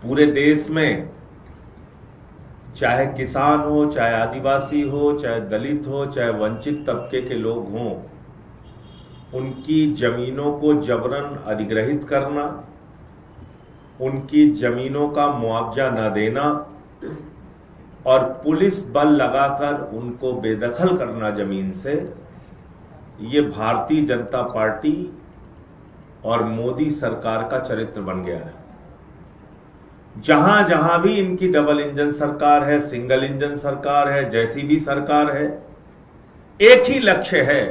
पूरे देश में चाहे किसान हो, चाहे आदिवासी हो, चाहे दलित हो, चाहे वंचित तबके के लोग हों, उनकी जमीनों को जबरन अधिग्रहित करना, उनकी जमीनों का मुआवजा न देना और पुलिस बल लगाकर उनको बेदखल करना जमीन से, ये भारतीय जनता पार्टी और मोदी सरकार का चरित्र बन गया है। जहां जहां भी इनकी डबल इंजन सरकार है, सिंगल इंजन सरकार है, जैसी भी सरकार है, एक ही लक्ष्य है,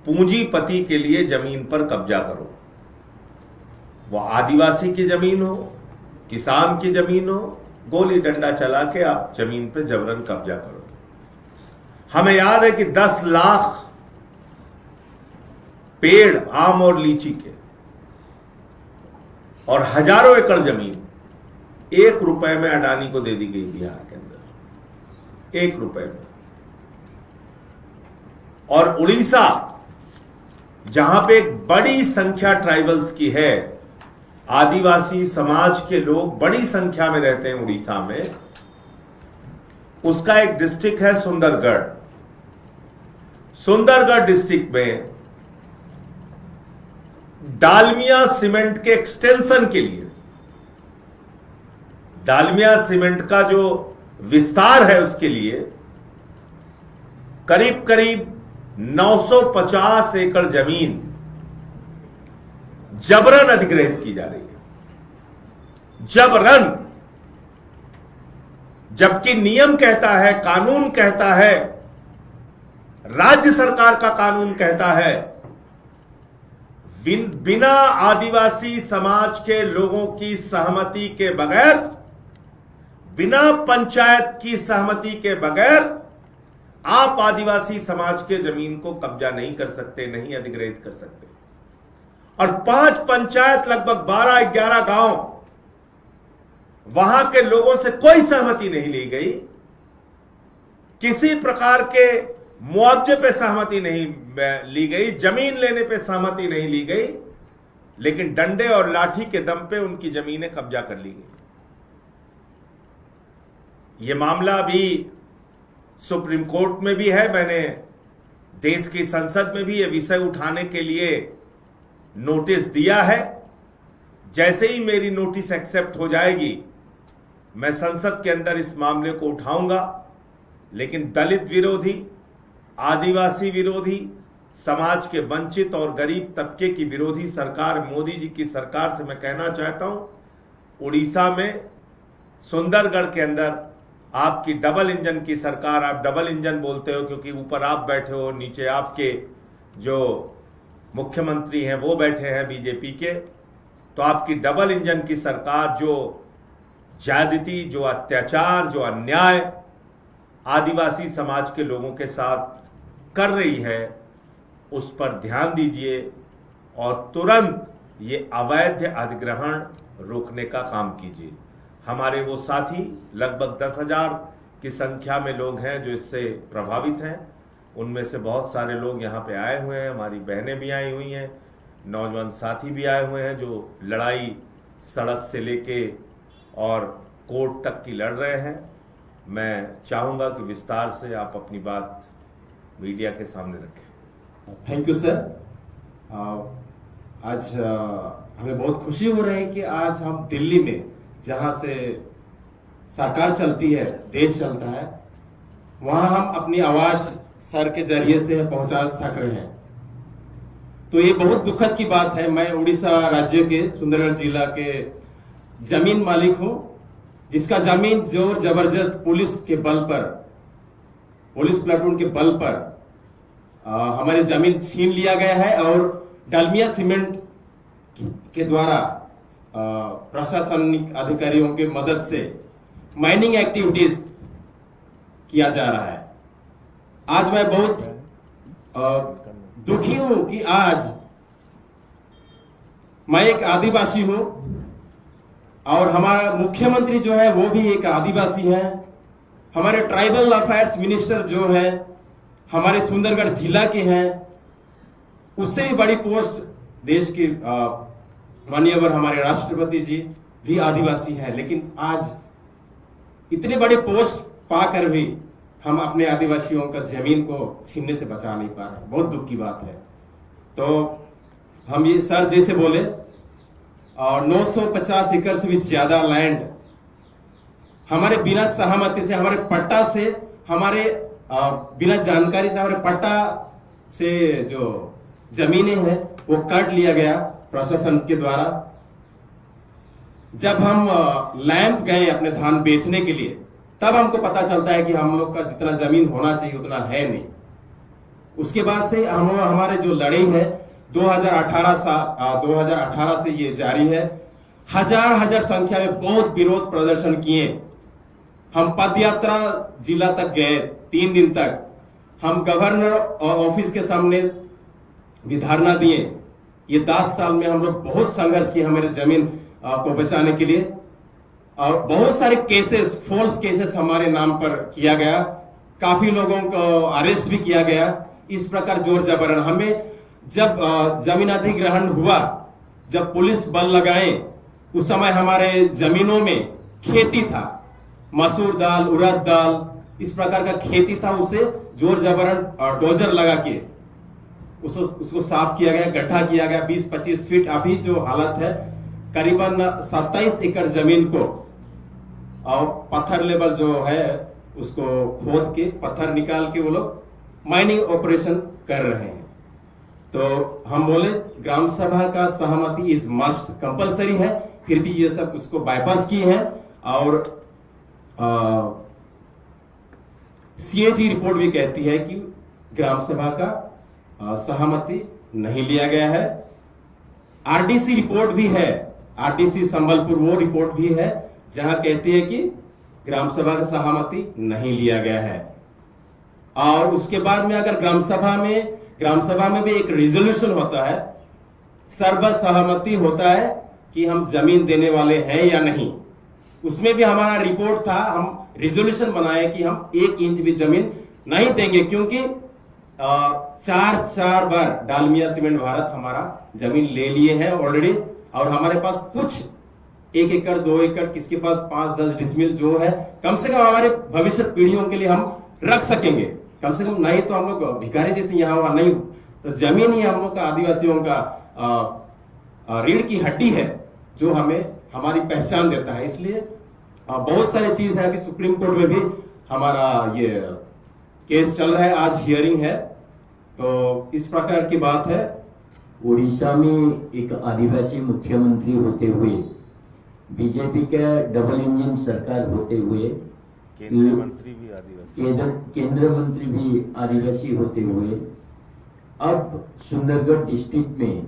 पूंजीपति के लिए जमीन पर कब्जा करो। वो आदिवासी की जमीन हो, किसान की जमीन हो, गोली डंडा चला के आप जमीन पे जबरन कब्जा करो। हमें याद है कि 10 लाख पेड़ आम और लीची के और हजारों एकड़ जमीन 1 रुपए में अडानी को दे दी गई बिहार के अंदर, 1 रुपए में। और उड़ीसा, जहां पे एक बड़ी संख्या ट्राइबल्स की है, आदिवासी समाज के लोग बड़ी संख्या में रहते हैं उड़ीसा में, उसका एक डिस्ट्रिक्ट है सुंदरगढ़। सुंदरगढ़ डिस्ट्रिक्ट में डालमिया सीमेंट के एक्सटेंशन के लिए, डालमिया सीमेंट का जो विस्तार है उसके लिए करीब करीब 950 एकड़ जमीन जबरन अधिग्रहित की जा रही है। जबरन, जबकि नियम कहता है, कानून कहता है, राज्य सरकार का कानून कहता है, बिना आदिवासी समाज के लोगों की सहमति के बगैर, बिना पंचायत की सहमति के बगैर आप आदिवासी समाज के जमीन को कब्जा नहीं कर सकते, नहीं अधिग्रहित कर सकते। और 5 पंचायत, लगभग 12-11 गांव, वहां के लोगों से कोई सहमति नहीं ली गई, किसी प्रकार के मुआवजे पे सहमति नहीं ली गई, जमीन लेने पे सहमति नहीं ली गई, लेकिन डंडे और लाठी के दम पे उनकी जमीनें कब्जा कर ली गई। यह मामला भी सुप्रीम कोर्ट में भी है। मैंने देश की संसद में भी यह विषय उठाने के लिए नोटिस दिया है। जैसे ही मेरी नोटिस एक्सेप्ट हो जाएगी, मैं संसद के अंदर इस मामले को उठाऊंगा। लेकिन दलित विरोधी, आदिवासी विरोधी, समाज के वंचित और गरीब तबके की विरोधी सरकार, मोदी जी की सरकार से मैं कहना चाहता हूं, उड़ीसा में सुंदरगढ़ के अंदर आपकी डबल इंजन की सरकार, आप डबल इंजन बोलते हो क्योंकि ऊपर आप बैठे हो, नीचे आपके जो मुख्यमंत्री हैं वो बैठे हैं बीजेपी के, तो आपकी डबल इंजन की सरकार जो ज्यादती, जो अत्याचार, जो अन्याय आदिवासी समाज के लोगों के साथ कर रही है, उस पर ध्यान दीजिए और तुरंत ये अवैध अधिग्रहण रोकने का काम कीजिए। हमारे वो साथी, लगभग 10,000 की संख्या में लोग हैं जो इससे प्रभावित हैं। उनमें से बहुत सारे लोग यहाँ पे आए हुए हैं, हमारी बहनें भी आई हुई हैं, नौजवान साथी भी आए हुए हैं जो लड़ाई सड़क से लेके और कोर्ट तक की लड़ रहे हैं। मैं चाहूँगा कि विस्तार से आप अपनी बात मीडिया के सामने रखें। Thank you sir. आज हमें बहुत खुशी हो रही है कि आज हम दिल्ली में, जहां से सरकार चलती है, देश चलता है, वहां हम अपनी आवाज सर के जरिए से पहुंचा सक रहे हैं। तो ये बहुत दुखद की बात है। मैं उड़ीसा राज्य के सुंदरगढ़ जिला के जमीन मालिक हूं, जिसका जमीन जोर जबरदस्त पुलिस के बल पर, पुलिस प्लाटून के बल पर हमारी जमीन छीन लिया गया है और डालमिया सीमेंट के द्वारा प्रशासनिक अधिकारियों के मदद से माइनिंग एक्टिविटीज किया जा रहा है। आज मैं बहुत दुखी हूं कि आज मैं एक आदिवासी हूं और हमारा मुख्यमंत्री जो है वो भी एक आदिवासी है। हमारे ट्राइबल अफेयर्स मिनिस्टर जो है हमारे सुंदरगढ़ जिला के हैं, उससे भी बड़ी पोस्ट देश की माननीय हमारे राष्ट्रपति जी भी आदिवासी हैं, लेकिन आज इतने बड़े पोस्ट पाकर भी हम अपने आदिवासियों का जमीन को छीनने से बचा नहीं पा रहे। बहुत दुख की बात है। तो हम ये सर जैसे बोले, और 950 एकड़ से भी ज्यादा लैंड हमारे बिना सहमति से, हमारे पट्टा से, हमारे बिना जानकारी से, हमारे पट्टा से जो जमीनें हैं वो काट लिया गया प्रशासन के द्वारा। जब हम लैंप गए अपने धान बेचने के लिए, तब हमको पता चलता है कि हम लोग का जितना जमीन होना चाहिए उतना है नहीं। उसके बाद से हमारे जो लड़ाई है 2018 से ये जारी है। हजार संख्या में बहुत विरोध प्रदर्शन किए। हम पदयात्रा जिला तक गए, 3 दिन तक हम गवर्नर ऑफिस के सामने भी धरना दिए। ये 10 साल में हम लोग बहुत संघर्ष किए हमारे जमीन को बचाने के लिए, और बहुत सारे केसेस, फॉल्स केसेस हमारे नाम पर किया गया। काफी लोगों को अरेस्ट भी किया गया। इस प्रकार जोर जबरन हमें जब जमीन अधिग्रहण हुआ, जब पुलिस बल लगाए, उस समय हमारे जमीनों में खेती था, मसूर दाल, उड़द दाल, इस प्रकार का खेती था। उसे जोर जबरन डोजर लगा के उसको साफ किया गया, गड्ढा किया गया 20-25 फीट। अभी जो हालत है, करीबन 27 एकड़ जमीन को और पत्थर लेवल जो है उसको खोद के पत्थर निकाल के वो लोग माइनिंग ऑपरेशन कर रहे हैं। तो हम बोले ग्राम सभा का सहमति इज मस्ट, कंपलसरी है, फिर भी ये सब उसको बाईपास किए हैं। और सीएजी रिपोर्ट भी कहती है कि ग्राम सभा का सहमति नहीं लिया गया है। आरडीसी रिपोर्ट भी है, आरडीसी संबलपुर वो रिपोर्ट भी है जहां कहती है कि ग्राम सभा का सहमति नहीं लिया गया है। और उसके बाद में अगर ग्राम सभा में भी एक रिजोल्यूशन होता है, सर्वसहमति होता है कि हम जमीन देने वाले हैं या नहीं। उसमें भी हमारा रिपोर्ट था, हम रिजोल्यूशन बनाए कि हम 1 इंच भी जमीन नहीं देंगे, क्योंकि 4 बार डालमिया सीमेंट भारत हमारा जमीन ले लिए हैं ऑलरेडी। और हमारे पास कुछ 1 एकड़ 2 एकड़, किसके पास 5-10 डिसमिल जो है, कम से कम हमारे भविष्य पीढ़ियों के लिए हम रख सकेंगे, कम से कम। नहीं तो हम लोग भिखारी जैसे यहाँ वहां नहीं। तो जमीन ही हम लोग का, आदिवासियों का रीढ़ की हड्डी है, जो हमें हमारी पहचान देता है। इसलिए बहुत सारी चीज है कि सुप्रीम कोर्ट में भी हमारा ये केस चल रहा है, आज हियरिंग है। तो इस प्रकार की बात है। उड़ीसा में एक आदिवासी मुख्यमंत्री होते हुए, बीजेपी का डबल इंजन सरकार होते हुए, केंद्र मंत्री भी आदिवासी होते हुए, अब सुंदरगढ़ डिस्ट्रिक्ट में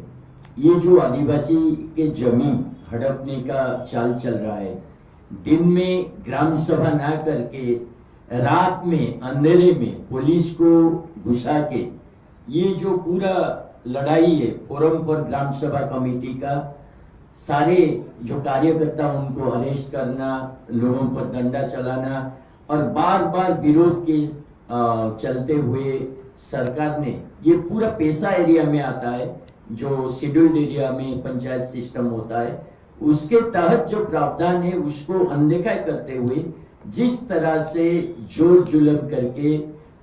ये जो आदिवासी के जमीन हड़पने का चाल चल रहा है, दिन में ग्राम सभा ना करके रात में अंधेरे में पुलिस को घुसा के ये जो पूरा लड़ाई है, फोरम पर ग्राम सभा कमेटी का सारे जो कार्यकर्ता उनको अरेस्ट करना, लोगों पर डंडा चलाना, और बार बार विरोध के चलते हुए सरकार ने ये पूरा पेशा एरिया में आता है, जो शेड्यूल्ड एरिया में पंचायत सिस्टम होता है, उसके तहत जो प्रावधान है उसको अनदेखा करते हुए जिस तरह से जोर जुलम करके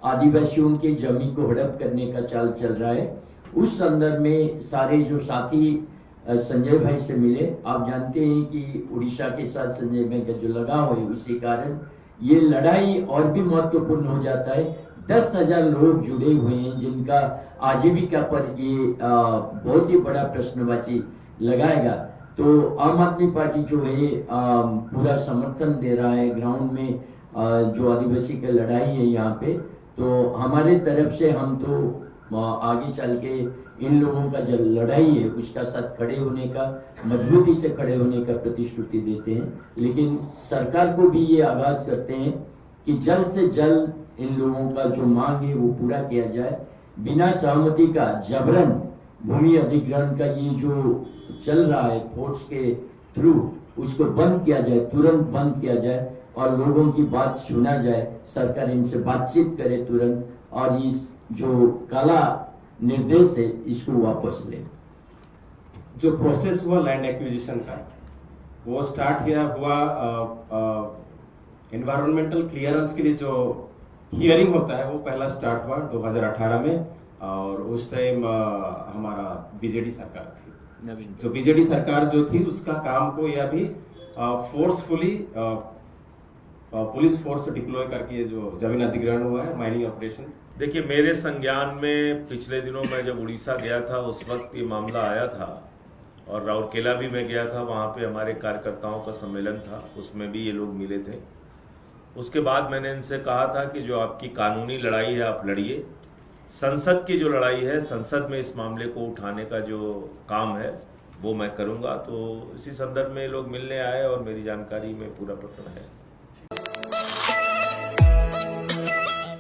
आदिवासियों के जमीन को हड़प करने का चाल चल रहा है, उस संदर्भ में सारे जो साथी संजय भाई से मिले। आप जानते हैं कि उड़ीसा के साथ संजय भाई का जो लगाव है, उसी कारण ये लड़ाई और भी महत्वपूर्ण हो जाता है। 10,000 लोग जुड़े हुए हैं जिनका आजीविका पर ये बहुत ही बड़ा प्रश्नवाची लगाएगा। तो आम आदमी पार्टी जो है पूरा समर्थन दे रहा है ग्राउंड में जो आदिवासी की लड़ाई है यहाँ पे। तो हमारे तरफ से हम तो आगे चल के इन लोगों का जो लड़ाई है उसका साथ खड़े होने का, मजबूती से खड़े होने का प्रतिश्रुति देते हैं। लेकिन सरकार को भी ये आगाज करते हैं कि जल्द से जल्द इन लोगों का जो मांग है वो पूरा किया जाए। बिना सहमति का जबरन भूमि अधिग्रहण का ये जो चल रहा है फोर्स के थ्रू, उसको बंद किया जाए, तुरंत बंद किया जाए और लोगों की बात सुना जाए। सरकार इनसे बातचीत करे तुरंत, और इस जो काला निर्देश है इसको वापस ले। जो प्रोसेस हुआ लैंड एक्विजिशन का, वो स्टार्ट हुआ एनवायरमेंटल क्लियरेंस के लिए जो हियरिंग होता है वो पहला स्टार्ट हुआ 2018 में, और उस टाइम हमारा बीजेडी सरकार थी। जो बीजेडी सरकार जो थी उसका काम को यह भी फोर्सफुली पुलिस फोर्स डिप्लॉय करके जो जमीन अधिग्रहण हुआ है, माइनिंग ऑपरेशन। देखिए, मेरे संज्ञान में पिछले दिनों मैं जब उड़ीसा गया था उस वक्त ये मामला आया था, और राउरकेला भी मैं गया था, वहाँ पे हमारे कार्यकर्ताओं का सम्मेलन था, उसमें भी ये लोग मिले थे। उसके बाद मैंने इनसे कहा था कि जो आपकी कानूनी लड़ाई है आप लड़िए, संसद की जो लड़ाई है, संसद में इस मामले को उठाने का जो काम है वो मैं करूँगा। तो इसी संदर्भ में लोग मिलने आए और मेरी जानकारी में पूरा प्रकरण है।